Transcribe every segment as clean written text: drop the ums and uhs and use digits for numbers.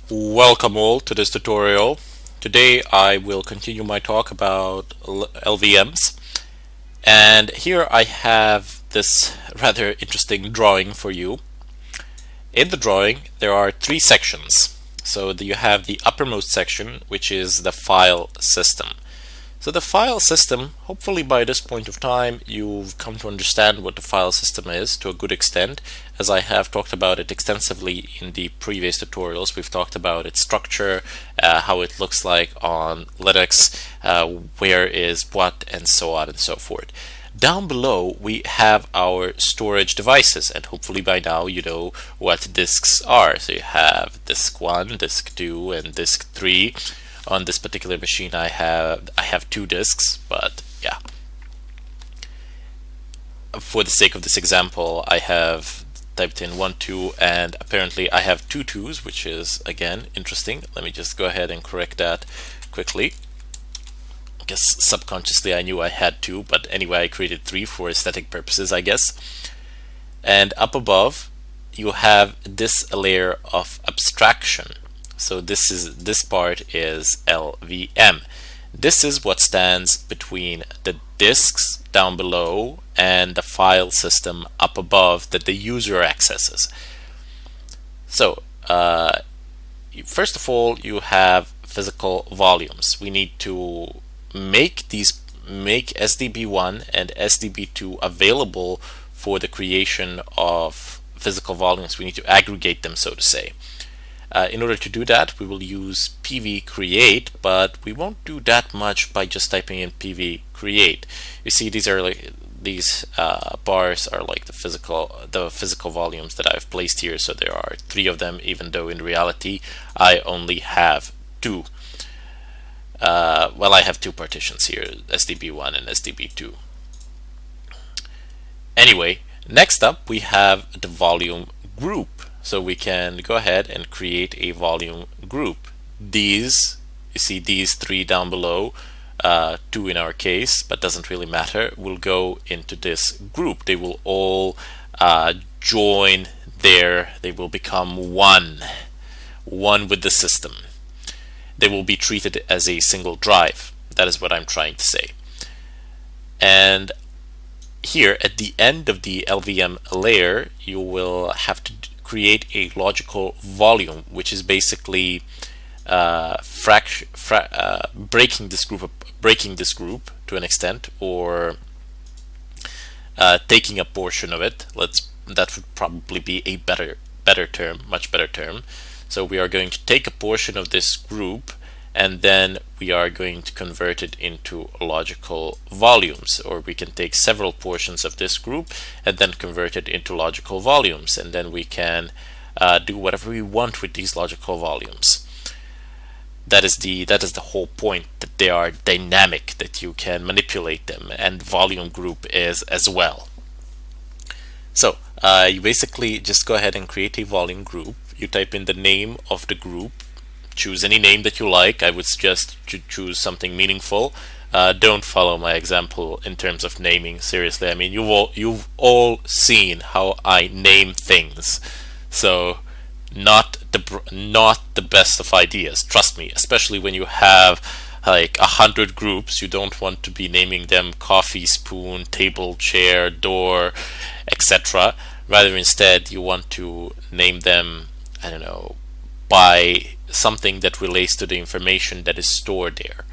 Welcome all to this tutorial. Today I will continue my talk about LVMs, and here I have this rather interesting drawing for you. In the drawing there are three sections. So you have the uppermost section, which is the file system. So the file system, hopefully by this point of time you've come to understand what the file system is to a good extent, as I have talked about it extensively in the previous tutorials. We've talked about its structure, how it looks like on Linux, where is what, and so on and so forth. Down below we have our storage devices, and hopefully by now you know what disks are. So you have disk 1, disk 2, and disk 3. On this particular machine I have two disks, but yeah, for the sake of this example I have typed in 1, 2, and apparently I have two 2's, which is again interesting. Let me just go ahead and correct that quickly. I guess subconsciously I knew I had two, but anyway I created 3 for aesthetic purposes, I guess. And up above you have this layer of abstraction. So this part is LVM. This is what stands between the disks down below and the file system up above that the user accesses. So first of all, you have physical volumes. We need to make SDB1 and SDB2 available for the creation of physical volumes. We need to aggregate them, so to say. In order to do that, we will use pv create, but we won't do that much by just typing in pv create. You see, these bars are like the physical volumes that I've placed here. So there are 3 of them, even though in reality I only have 2. Well, I have 2 partitions here, SDB1 and SDB2. Anyway, next up we have the volume group. So we can go ahead and create a volume group. You see these 3 down below, 2 in our case, but doesn't really matter, will go into this group. They will all join there. They will become one with the system. They will be treated as a single drive. That is what I'm trying to say. And here at the end of the LVM layer, you will have to create a logical volume, which is basically breaking this group to an extent, or taking a portion of it. That would probably be a much better term. So we are going to take a portion of this group, and then we are going to convert it into logical volumes, or we can take several portions of this group and then convert it into logical volumes, and then we can do whatever we want with these logical volumes. That is the whole point, that they are dynamic, that you can manipulate them, and volume group is as well. So you basically just go ahead and create a volume group. You type in the name of the group. Choose any name that you like. I would suggest to choose something meaningful. Don't follow my example in terms of naming. Seriously, I mean, you've all seen how I name things, so not the best of ideas. Trust me, especially when you have like 100 groups. You don't want to be naming them coffee, spoon, table, chair, door, etc. Rather, instead, you want to name them, I don't know, by something that relates to the information that is stored there.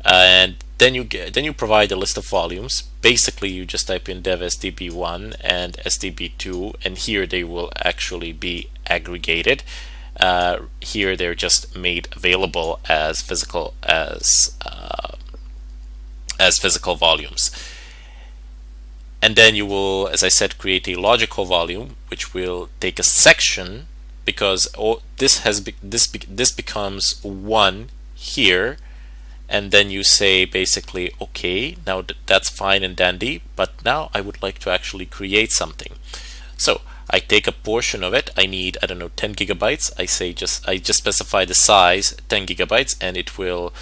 And then you provide a list of volumes. Basically, you just type in dev SDB1 and SDB2, and here they will actually be aggregated. Here they're just made available as physical volumes. And then you will, as I said, create a logical volume, which will take a section, because this becomes 1 here, and then you say basically, okay, now that's fine and dandy, but now I would like to actually create something. So I take a portion of it. I need, I don't know, 10 gigabytes. I just specify the size 10 gigabytes, and it will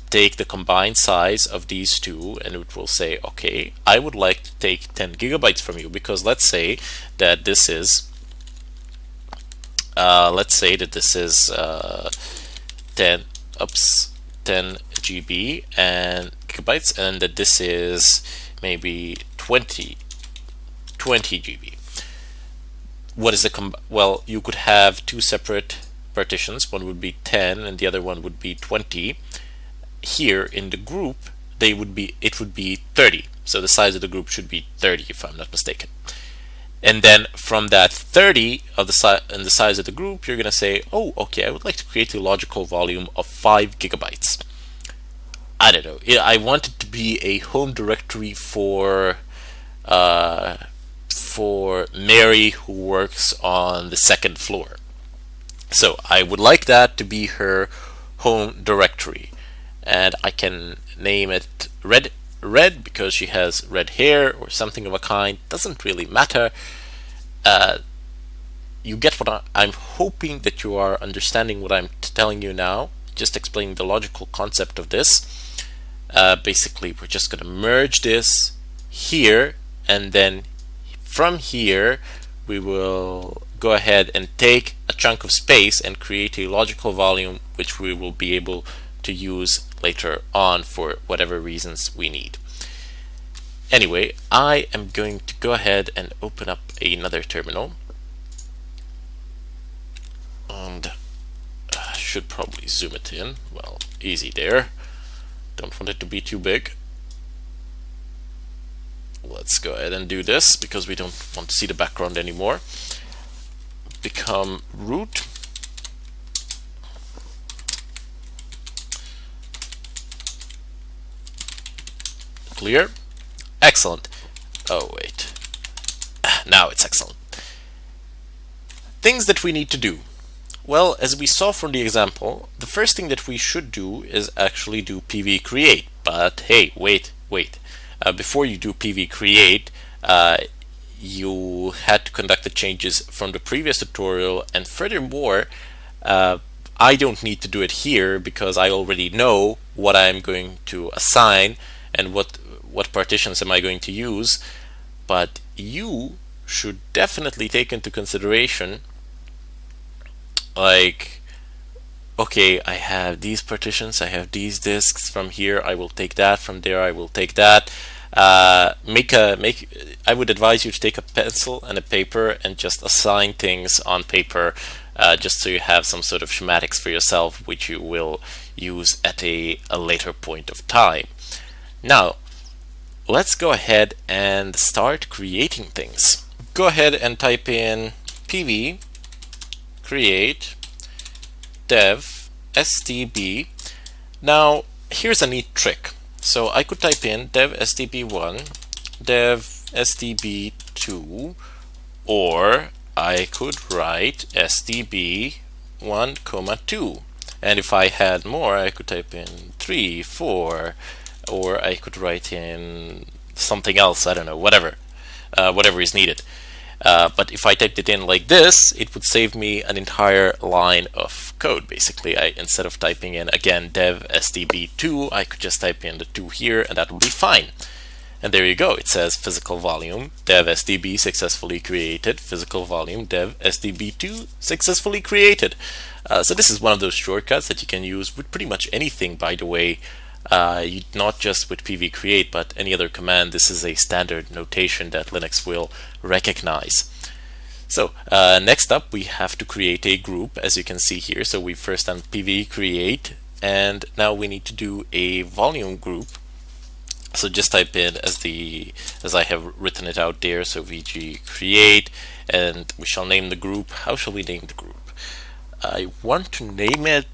take the combined size of these two, and it will say, okay, I would like to take 10 gigabytes from you, because let's say that this is let's say that this is 10 10 GB and gigabytes, and that this is maybe 20 GB. What is the well, you could have two separate partitions. One would be 10 and the other one would be 20. Here in the group, it would be 30. So the size of the group should be 30 if I'm not mistaken. And then from that 30 of the size of the group, you're going to say, oh, okay, I would like to create a logical volume of 5 gigabytes. I don't know. I want it to be a home directory for Mary, who works on the second floor. So I would like that to be her home directory, and I can name it red because she has red hair or something of a kind. Doesn't really matter. You get what I'm hoping that you are understanding what I'm telling you now. Just explaining the logical concept of this. Basically, we're just going to merge this here, and then from here we will go ahead and take a chunk of space and create a logical volume which we will be able to use later on for whatever reasons we need. Anyway, I am going to go ahead and open up another terminal, and I should probably zoom it in. Well, easy there. Don't want it to be too big. Let's go ahead and do this because we don't want to see the background anymore. Become root. Clear. Excellent. Oh, wait. Now it's excellent. Things that we need to do. Well, as we saw from the example, the first thing that we should do is actually do PV create. But hey, wait. Before you do PV create, you had to conduct the changes from the previous tutorial, and furthermore, I don't need to do it here because I already know what I'm going to assign and what partitions am I going to use. But you should definitely take into consideration, like, okay, I have these partitions, I have these disks. From here I will take that, from there I will take that. I would advise you to take a pencil and a paper and just assign things on paper, just so you have some sort of schematics for yourself which you will use at a later point of time. Now let's go ahead and start creating things. Go ahead and type in pv create dev stb. Now here's a neat trick. So I could type in dev stb1, dev stb2, or I could write stb1, 2. And if I had more, I could type in 3, 4, or I could write in something else, I don't know, whatever is needed. But if I typed it in like this, it would save me an entire line of code. Basically, instead of typing in again dev stb2, I could just type in the 2 here, and that would be fine. And there you go. It says physical volume dev stb successfully created, physical volume dev stb2 successfully created. So this is one of those shortcuts that you can use with pretty much anything, by the way. Not just with pv create, but any other command. This is a standard notation that Linux will recognize. So next up, we have to create a group, as you can see here. So we first done pv create, and now we need to do a volume group. So just type in as I have written it out there, so vg create, and we shall name the group. How shall we name the group? I want to name it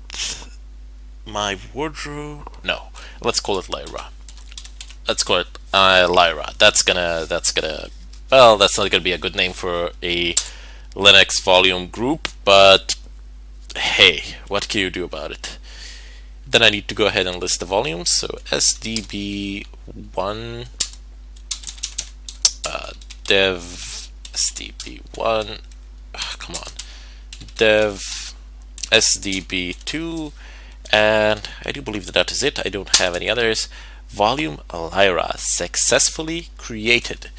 my wardrobe. No, let's call it Lyra. Let's call it Lyra. That's not gonna be a good name for a Linux volume group, but hey, what can you do about it? Then I need to go ahead and list the volumes. So SDB1 dev SDB1, come on, dev SDB2, and I do believe that is it. I don't have any others. Volume Lyra successfully created.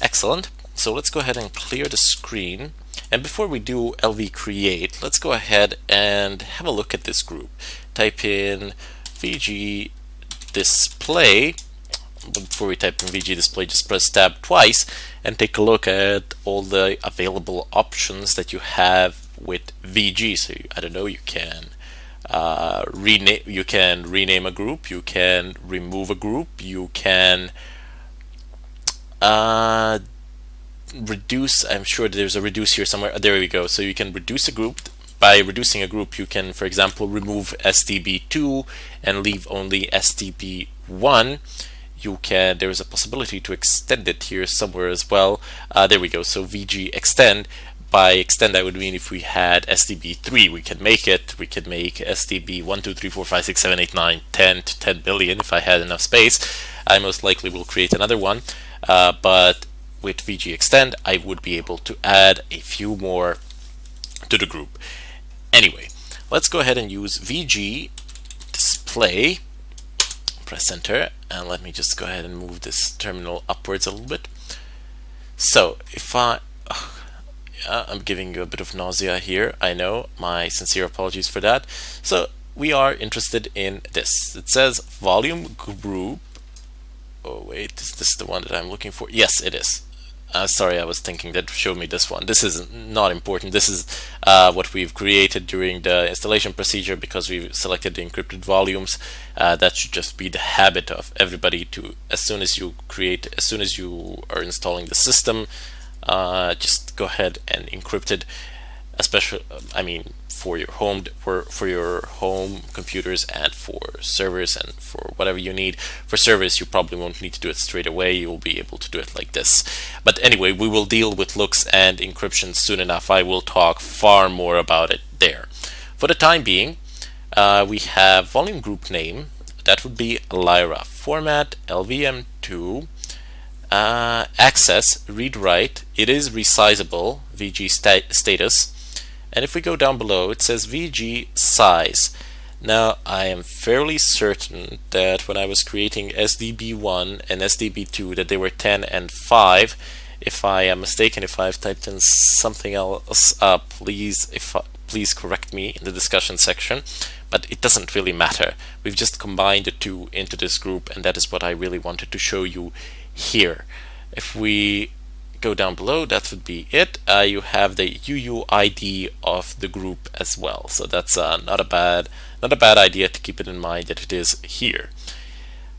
Excellent. So let's go ahead and clear the screen, And before we do LV create, let's go ahead and have a look at this group. Type in VG display. Before we type in VG display, just press tab twice and take a look at all the available options that you have with VG. So I don't know, you can rename a group, you can remove a group, you can reduce. I'm sure there's a reduce here somewhere. There we go. So you can reduce a group. By reducing a group, you can, for example, remove STB2 and leave only STB1. You can, there is a possibility to extend it here somewhere as well. There we go. So VG extend. By extend, I would mean if we had STB3, we can make it. We could make STB 1, 2, 3, 4, 5, 6, 7, 8, 9, 10 to 10 billion if I had enough space. I most likely will create another one. But with VG extend, I would be able to add a few more to the group. Anyway, let's go ahead and use VG display. Press enter, and let me just go ahead and move this terminal upwards a little bit. So if I'm giving you a bit of nausea here, I know, my sincere apologies for that. So we are interested in this. It says volume group. Oh wait, is this the one that I'm looking for? Yes, it is. Sorry, I was thinking that showed me this one. This is not important. This is what we've created during the installation procedure because we've selected the encrypted volumes. That should just be the habit of everybody to, as soon as you are installing the system, just go ahead and encrypt it. Especially, I mean, for your home computers and for servers and for whatever you need. For servers, you probably won't need to do it straight away. You will be able to do it like this. But anyway, we will deal with looks and encryption soon enough. I will talk far more about it there. For the time being, we have volume group name. That would be Lyra. Format LVM2. Access read write. It is resizable. VG status. And if we go down below, it says VG size. Now, I am fairly certain that when I was creating SDB1 and SDB2 that they were 10 and 5. If I am mistaken, if I've typed in something else, please correct me in the discussion section. But it doesn't really matter. We've just combined the two into this group, and that is what I really wanted to show you here. If we go down below, that would be it. You have the UUID of the group as well, so that's not a bad idea to keep it in mind that it is here.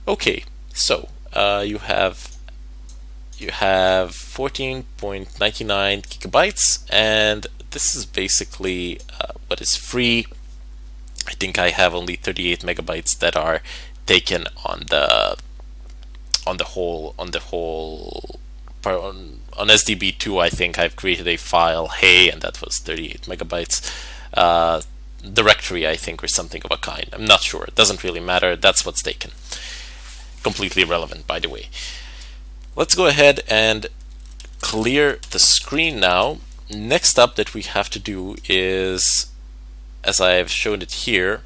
Okay, so you have 14.99 gigabytes, and this is basically what is free. I think I have only 38 megabytes that are taken on SDB2. I think I've created a file, hey, and that was 38 megabytes. Directory, I think, or something of a kind. I'm not sure. It doesn't really matter. That's what's taken. Completely irrelevant, by the way. Let's go ahead and clear the screen now. Next up that we have to do is, as I have shown it here,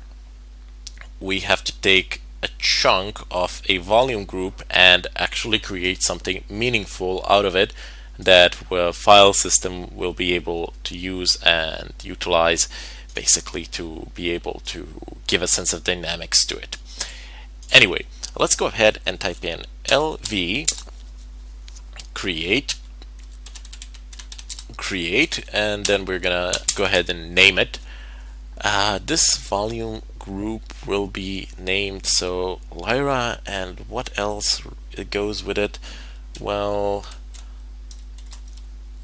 we have to take a chunk of a volume group and actually create something meaningful out of it that the file system will be able to use and utilize, basically to be able to give a sense of dynamics to it. Anyway, let's go ahead and type in LV create, and then we're gonna go ahead and name it. This volume group will be named, so Lyra, and what else it goes with it? Well,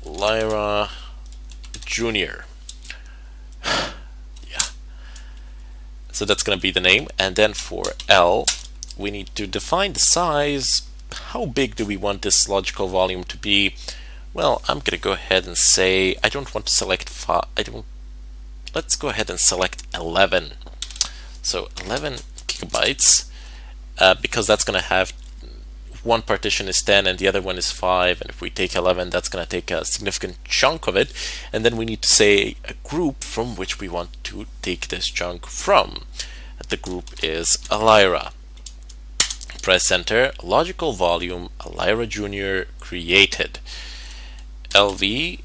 Lyra Junior. Yeah. So that's going to be the name, and then for L, we need to define the size. How big do we want this logical volume to be? Well, I'm going to go ahead and say I don't want to select 5. Let's go ahead and select 11. So 11 gigabytes, because that's going to have one partition is 10 and the other one is 5, and if we take 11, that's going to take a significant chunk of it, and then we need to say a group from which we want to take this chunk from. The group is Lyra. Press enter. Logical volume Lyra Junior created. LV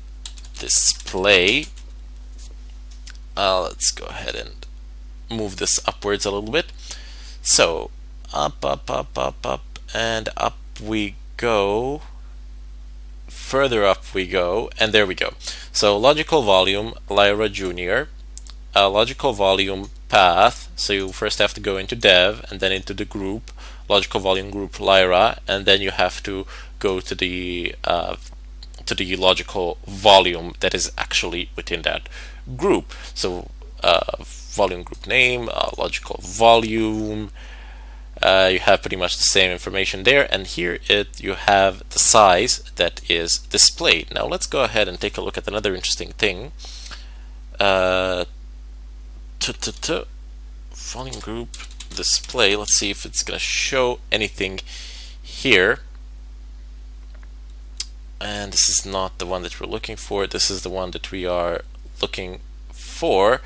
display. Let's go ahead and move this upwards a little bit. So up, up, up, up, up, and up we go. Further up we go, and there we go. So logical volume Lyra Junior, logical volume path. So you first have to go into dev and then into the group, logical volume group Lyra, and then you have to go to the logical volume that is actually within that group. So volume group name, logical volume. You have pretty much the same information there, and here you have the size that is displayed. Now let's go ahead and take a look at another interesting thing. Volume group display. Let's see if it's going to show anything here. And this is not the one that we're looking for. This is the one that we are looking for,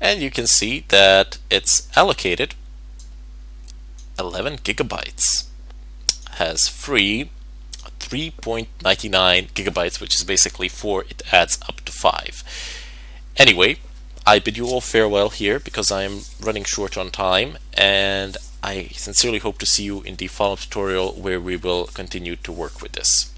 and you can see that it's allocated 11 gigabytes, has free 3.99 gigabytes, which is basically 4. It adds up to 5. Anyway, I bid you all farewell here because I'm running short on time, and I sincerely hope to see you in the follow-up tutorial where we will continue to work with this.